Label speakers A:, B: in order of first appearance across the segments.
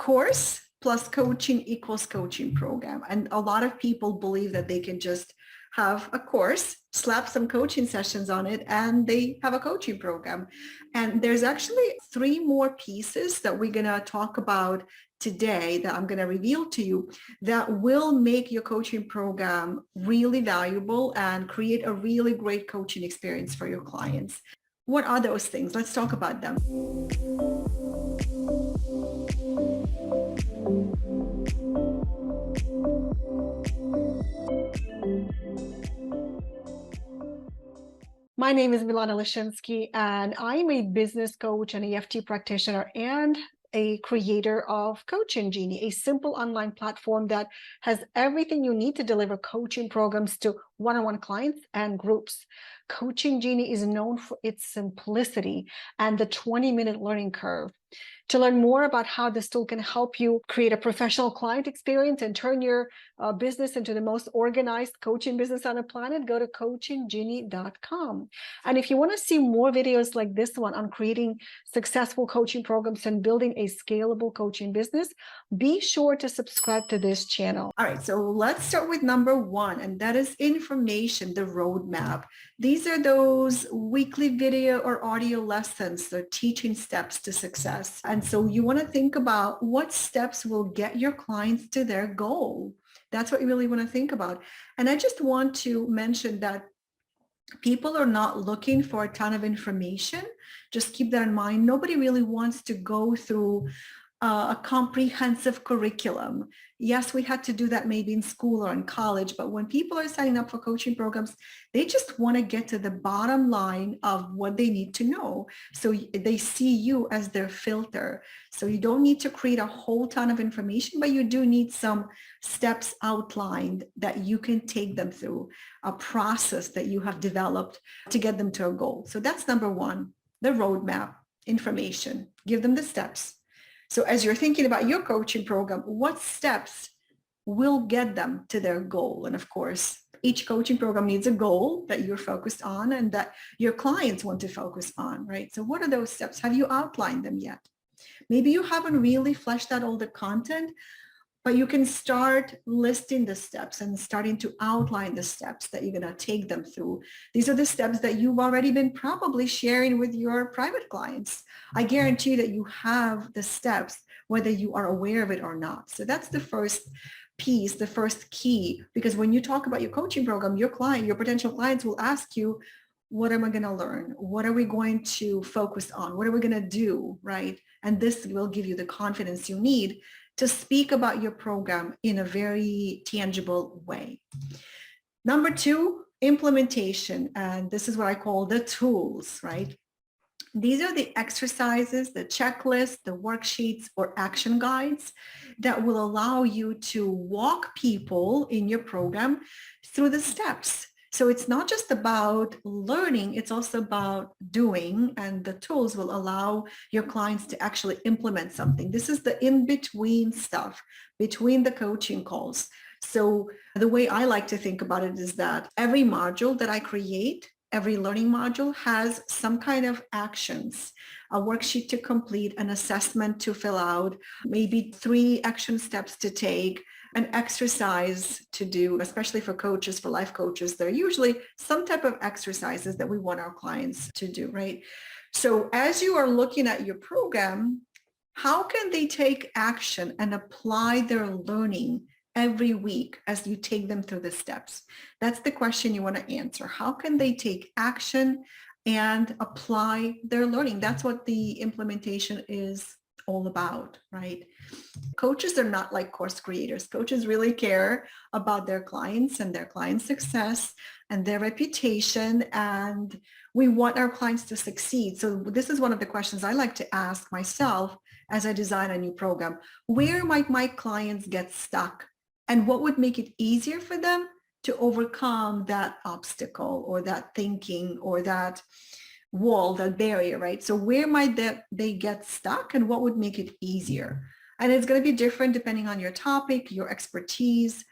A: course plus coaching equals coaching program. And a lot of people believe that they can just have a course, slap some coaching sessions on it, and they have a coaching program. And there's actually 3 more pieces that we're going to talk about today that I'm going to reveal to you that will make your coaching program really valuable and create a really great coaching experience for your clients. What are those things? Let's talk about them. My name is Milana Leshinsky, and I'm a business coach and EFT practitioner and a creator of Coaching Genie, a simple online platform that has everything you need to deliver coaching programs to one-on-one clients and groups. Coaching Genie is known for its simplicity and the 20-minute learning curve. To learn more about how this tool can help you create a professional client experience and turn your business into the most organized coaching business on the planet, go to coachinggenie.com. And if you want to see more videos like this one on creating successful coaching programs and building a scalable coaching business, be sure to subscribe to this channel. All right, so let's start with number 1, and that is information, the roadmap. These are those weekly video or audio lessons, the teaching steps to success. And so you want to think about what steps will get your clients to their goal. That's what you really want to think about. And I just want to mention that people are not looking for a ton of information. Just keep that in mind. Nobody really wants to go through a comprehensive curriculum. Yes, we had to do that maybe in school or in college, but when people are signing up for coaching programs, they just want to get to the bottom line of what they need to know. So they see you as their filter. So you don't need to create a whole ton of information, but you do need some steps outlined that you can take them through, a process that you have developed to get them to a goal. So that's number 1, the roadmap, information. Give them the steps. So as you're thinking about your coaching program, what steps will get them to their goal? And of course, each coaching program needs a goal that you're focused on and that your clients want to focus on, right? So what are those steps? Have you outlined them yet? Maybe you haven't really fleshed out all the content, but you can start listing the steps and starting to outline the steps that you're going to take them through. These are the steps that you've already been probably sharing with your private clients. I guarantee that you have the steps, whether you are aware of it or not. So that's the first piece, the first key, because when you talk about your coaching program, your potential clients will ask you, what am I going to learn? What are we going to focus on? What are we going to do, right? And this will give you the confidence you need to speak about your program in a very tangible way. Number 2, implementation. And this is what I call the tools, right? These are the exercises, the checklists, the worksheets, or action guides that will allow you to walk people in your program through the steps. So it's not just about learning, it's also about doing, and the tools will allow your clients to actually implement something. This is the in-between stuff, between the coaching calls. So the way I like to think about it is that every module that I create, every learning module has some kind of actions, a worksheet to complete, an assessment to fill out, maybe 3 action steps to take, an exercise to do, especially for coaches, for life coaches. There are usually some type of exercises that we want our clients to do, right? So as you are looking at your program, how can they take action and apply their learning every week as you take them through the steps? That's the question you want to answer. How can they take action and apply their learning? That's what the implementation is all about, right? Coaches are not like course creators. Coaches really care about their clients and their client success and their reputation, and we want our clients to succeed. So this is one of the questions I like to ask myself as I design a new program. Where might my clients get stuck? And what would make it easier for them to overcome that obstacle or that thinking or that wall, that barrier, right? So where might they get stuck and what would make it easier? And it's going to be different depending on your topic, your expertise.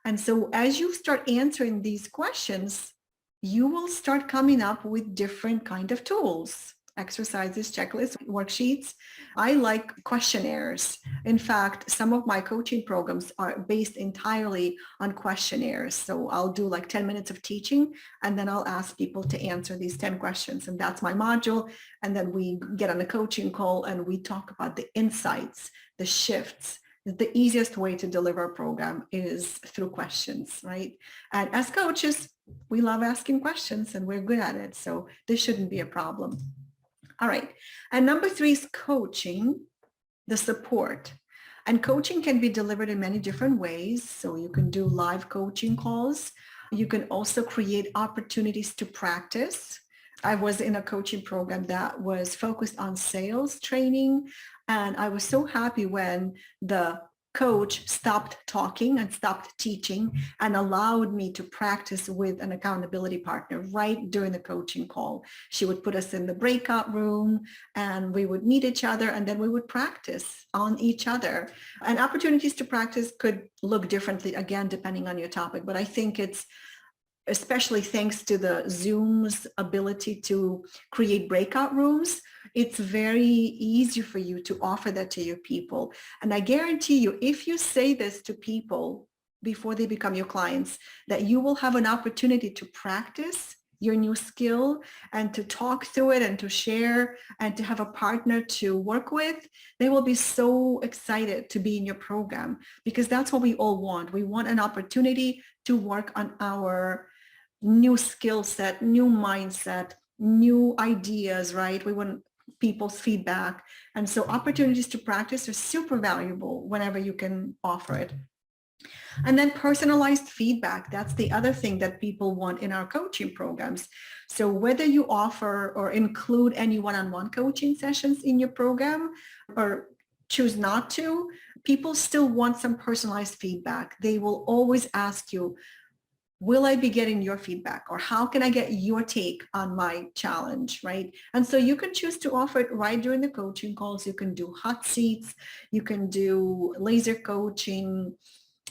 A: And so as you start answering these questions, you will start coming up with different kind of tools. exercises, checklists, worksheets. I like questionnaires. In fact, some of my coaching programs are based entirely on questionnaires. So I'll do like 10 minutes of teaching, and then I'll ask people to answer these 10 questions. And that's my module. And then we get on a coaching call and we talk about the insights, the shifts. The easiest way to deliver a program is through questions, right? And as coaches, we love asking questions and we're good at it. So this shouldn't be a problem. All right. And number 3 is coaching, the support. And coaching can be delivered in many different ways. So you can do live coaching calls. You can also create opportunities to practice. I was in a coaching program that was focused on sales training. And I was so happy when the coach stopped talking and stopped teaching and allowed me to practice with an accountability partner right during the coaching call. She would put us in the breakout room and we would meet each other and then we would practice on each other. And opportunities to practice could look differently, again, depending on your topic, but I think it's especially thanks to the Zoom's ability to create breakout rooms, it's very easy for you to offer that to your people. And I guarantee you, if you say this to people before they become your clients, that you will have an opportunity to practice your new skill and to talk through it and to share and to have a partner to work with. They will be so excited to be in your program because that's what we all want. We want an opportunity to work on our new skill set, new mindset, new ideas, right? We want people's feedback. And so opportunities to practice are super valuable whenever you can offer it. And then personalized feedback, that's the other thing that people want in our coaching programs. So whether you offer or include any one-on-one coaching sessions in your program or choose not to, people still want some personalized feedback. They will always ask you, will I be getting your feedback, or how can I get your take on my challenge, right? And so you can choose to offer it right during the coaching calls. You can do hot seats, you can do laser coaching.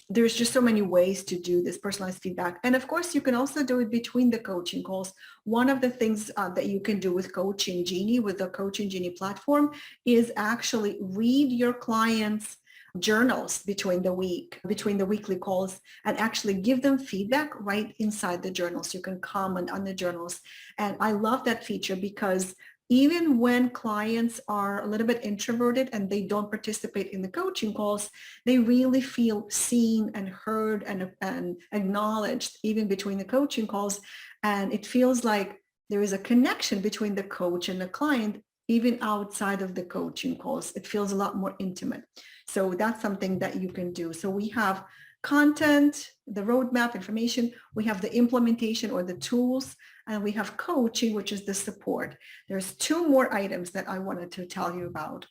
A: There's just so many ways to do this personalized feedback. And of course, you can also do it between the coaching calls. One of the things that you can do with Coaching Genie, with the Coaching Genie platform, is actually read your clients' journals between the weekly calls, and actually give them feedback right inside the journals. You can comment on the journals. And I love that feature because even when clients are a little bit introverted and they don't participate in the coaching calls, they really feel seen and heard and acknowledged even between the coaching calls. And it feels like there is a connection between the coach and the client, even outside of the coaching calls. It feels a lot more intimate. So that's something that you can do. So we have content, the roadmap information, we have the implementation or the tools, and we have coaching, which is the support. There's 2 more items that I wanted to tell you about.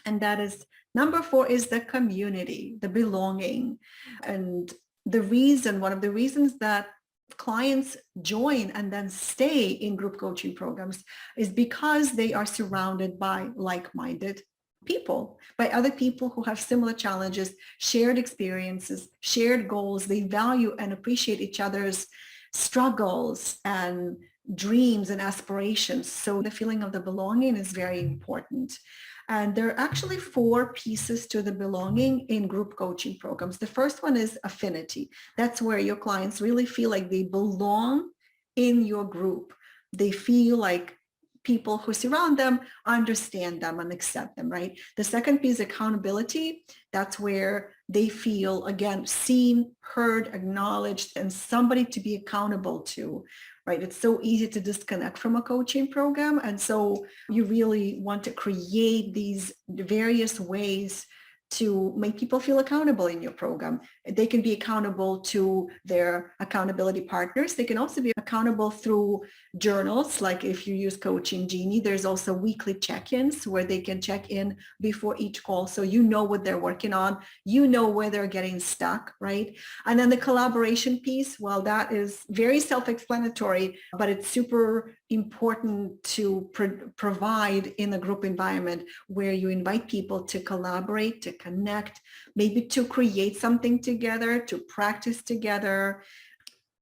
A: And that is number 4 is the community, the belonging. And one of the reasons that clients join and then stay in group coaching programs is because they are surrounded by like-minded people, by other people who have similar challenges, shared experiences, shared goals. They value and appreciate each other's struggles and dreams and aspirations. So the feeling of the belonging is very important. And there are actually 4 pieces to the belonging in group coaching programs. The first one is affinity. That's where your clients really feel like they belong in your group. They feel like people who surround them understand them and accept them, right? The second piece, accountability. That's where they feel, again, seen, heard, acknowledged, and somebody to be accountable to, right? It's so easy to disconnect from a coaching program. And so you really want to create these various ways to make people feel accountable in your program. They can be accountable to their accountability partners. They can also be accountable through journals. Like if you use Coaching Genie, there's also weekly check-ins where they can check in before each call. So you know what they're working on, you know where they're getting stuck, right? And then the collaboration piece, well, that is very self-explanatory, but it's super important to provide in a group environment where you invite people to collaborate, to connect, maybe to create something together, to practice together.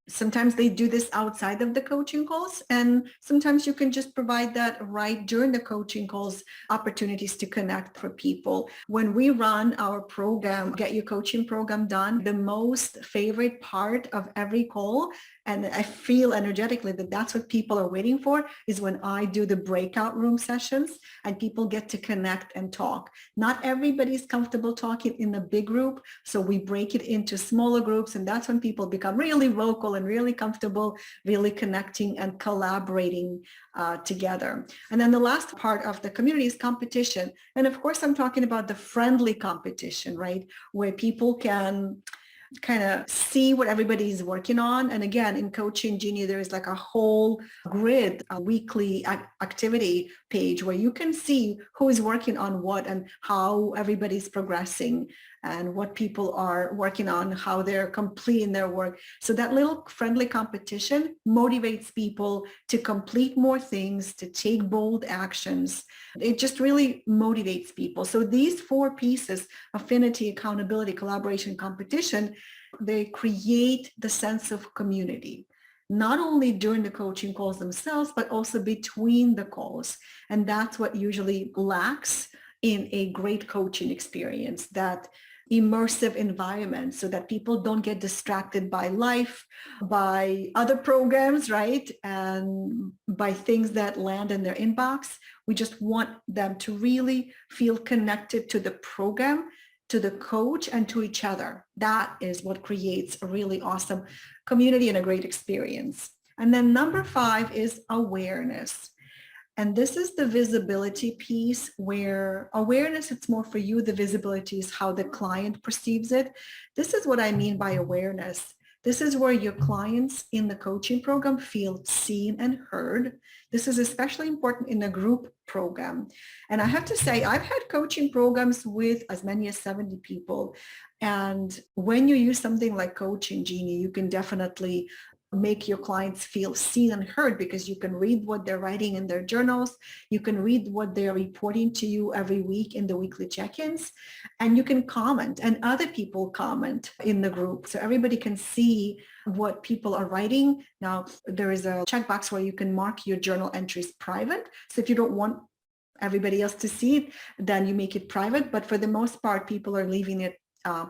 A: Sometimes they do this outside of the coaching calls, and sometimes you can just provide that right during the coaching calls, opportunities to connect for people. When we run our program, Get Your Coaching Program Done, the most favorite part of every call, and I feel energetically that that's what people are waiting for, is when I do the breakout room sessions and people get to connect and talk. Not everybody's comfortable talking in a big group, so we break it into smaller groups, and that's when people become really vocal and really comfortable, really connecting and collaborating together. And then the last part of the community is competition. And of course, I'm talking about the friendly competition, right? Where people can kind of see what everybody is working on. And again, in Coaching Genie, there is like a whole grid, a weekly activity page where you can see who is working on what and how everybody's progressing and what people are working on, how they're completing their work. So that little friendly competition motivates people to complete more things, to take bold actions. It just really motivates people. So these four pieces, affinity, accountability, collaboration, competition, they create the sense of community, not only during the coaching calls themselves, but also between the calls. And that's what usually lacks in a great coaching experience, that immersive environment, so that people don't get distracted by life, by other programs, right? And by things that land in their inbox. We just want them to really feel connected to the program, to the coach, and to each other. That is what creates a really awesome community and a great experience. And then number 5 is awareness. And this is the visibility piece, where awareness, it's more for you. The visibility is how the client perceives it. This is what I mean by awareness. This is where your clients in the coaching program feel seen and heard. This is especially important in a group program. And I have to say, I've had coaching programs with as many as 70 people. And when you use something like Coaching Genie, you can definitely make your clients feel seen and heard, because you can read what they're writing in their journals. You can read what they're reporting to you every week in the weekly check-ins, and you can comment, and other people comment in the group. So everybody can see what people are writing. Now, there is a checkbox where you can mark your journal entries private. So if you don't want everybody else to see it, then you make it private. But for the most part, people are leaving it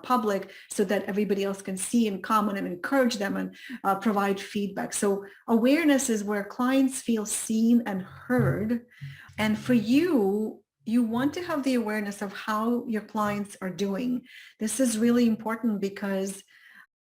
A: public so that everybody else can see and comment and encourage them and provide feedback. So awareness is where clients feel seen and heard. And for you, you want to have the awareness of how your clients are doing. This is really important, because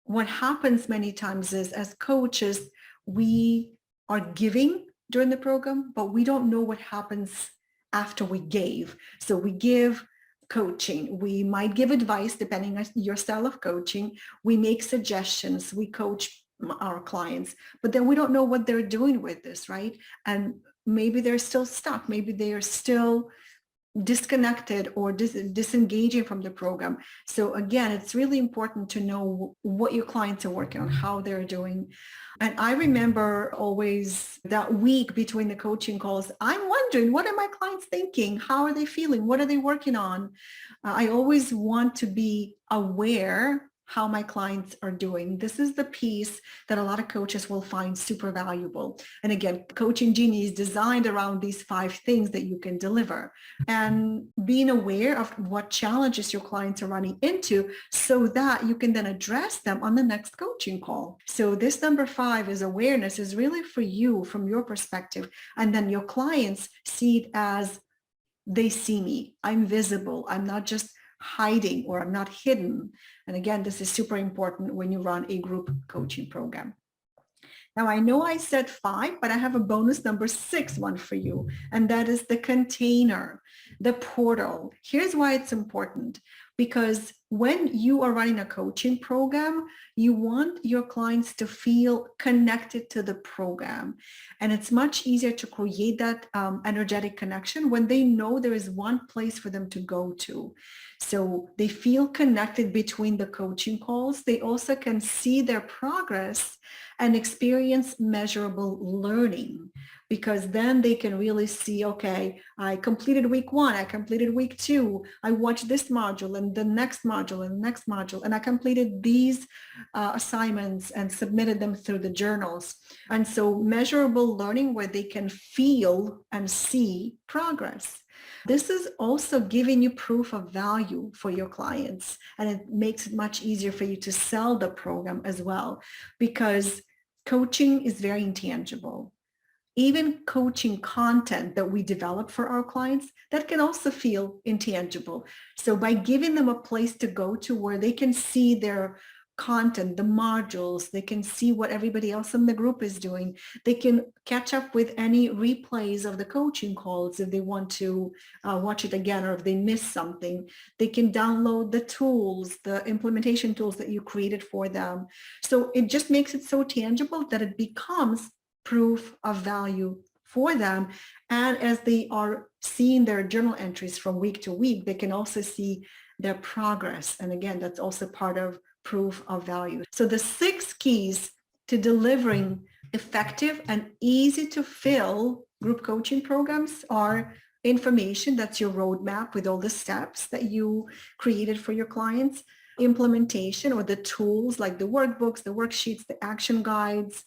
A: what happens many times is, as coaches, we are giving during the program, but we don't know what happens after we gave. So we give coaching. We might give advice depending on your style of coaching. We make suggestions. We coach our clients, but then we don't know what they're doing with this, right? And maybe they're still stuck. Maybe they are still disconnected or disengaging from the program. So again, it's really important to know what your clients are working on, how they're doing. And I remember always that week between the coaching calls, I'm wondering, what are my clients thinking? How are they feeling? What are they working on? I always want to be aware how my clients are doing. This is the piece that a lot of coaches will find super valuable. And again, Coaching Genie is designed around these 5 things that you can deliver. And being aware of what challenges your clients are running into, so that you can then address them on the next coaching call. So this number 5 is awareness, is really for you from your perspective. And then your clients see it as, they see me, I'm visible, I'm not just hiding, or I'm not hidden. And again, this is super important when you run a group coaching program. Now, I know I said 5, but I have a bonus number 6 one for you, and that is the container, the portal. Here's why it's important. Because when you are running a coaching program, you want your clients to feel connected to the program. And it's much easier to create that energetic connection when they know there is one place for them to go to. So they feel connected between the coaching calls. They also can see their progress and experience measurable learning. because then they can really see, okay, I completed week 1, I completed week 2, I watched this module and the next module and the next module, and I completed these assignments and submitted them through the journals. And so measurable learning where they can feel and see progress. This is also giving you proof of value for your clients, and it makes it much easier for you to sell the program as well, because coaching is very intangible. Even coaching content that we develop for our clients, that can also feel intangible. So by giving them a place to go to where they can see their content, the modules, they can see what everybody else in the group is doing. They can catch up with any replays of the coaching calls if they want to watch it again, or if they miss something. They can download the tools, the implementation tools that you created for them. So it just makes it so tangible that it becomes proof of value for them. And as they are seeing their journal entries from week to week, they can also see their progress. And again, that's also part of proof of value. So the 6 keys to delivering effective and easy to fill group coaching programs are information, that's your roadmap with all the steps that you created for your clients, implementation, or the tools like the workbooks, the worksheets, the action guides,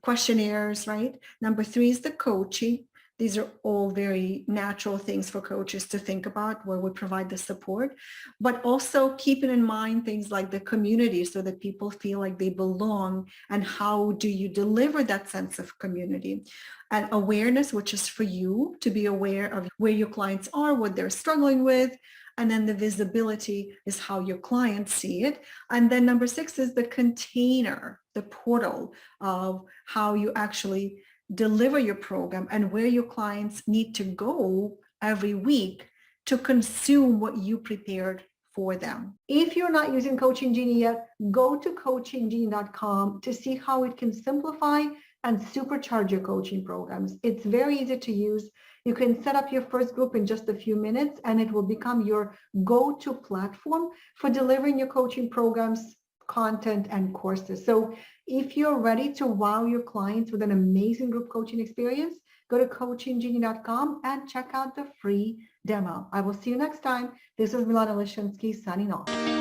A: questionnaires, right? Number 3 is the coaching. These are all very natural things for coaches to think about, where we provide the support, but also keeping in mind things like the community, so that people feel like they belong, and how do you deliver that sense of community. And awareness, which is for you to be aware of where your clients are, what they're struggling with. And then the visibility is how your clients see it. And then number 6 is the container, the portal of how you actually deliver your program and where your clients need to go every week to consume what you prepared for them. If you're not using Coaching Genie yet, go to coachinggenie.com to see how it can simplify and supercharge your coaching programs. It's very easy to use. You can set up your first group in just a few minutes, and it will become your go-to platform for delivering your coaching programs, content, and courses. So if you're ready to wow your clients with an amazing group coaching experience, go to coachinggenie.com and check out the free demo. I will see you next time. This is Milana Leshinsky signing off.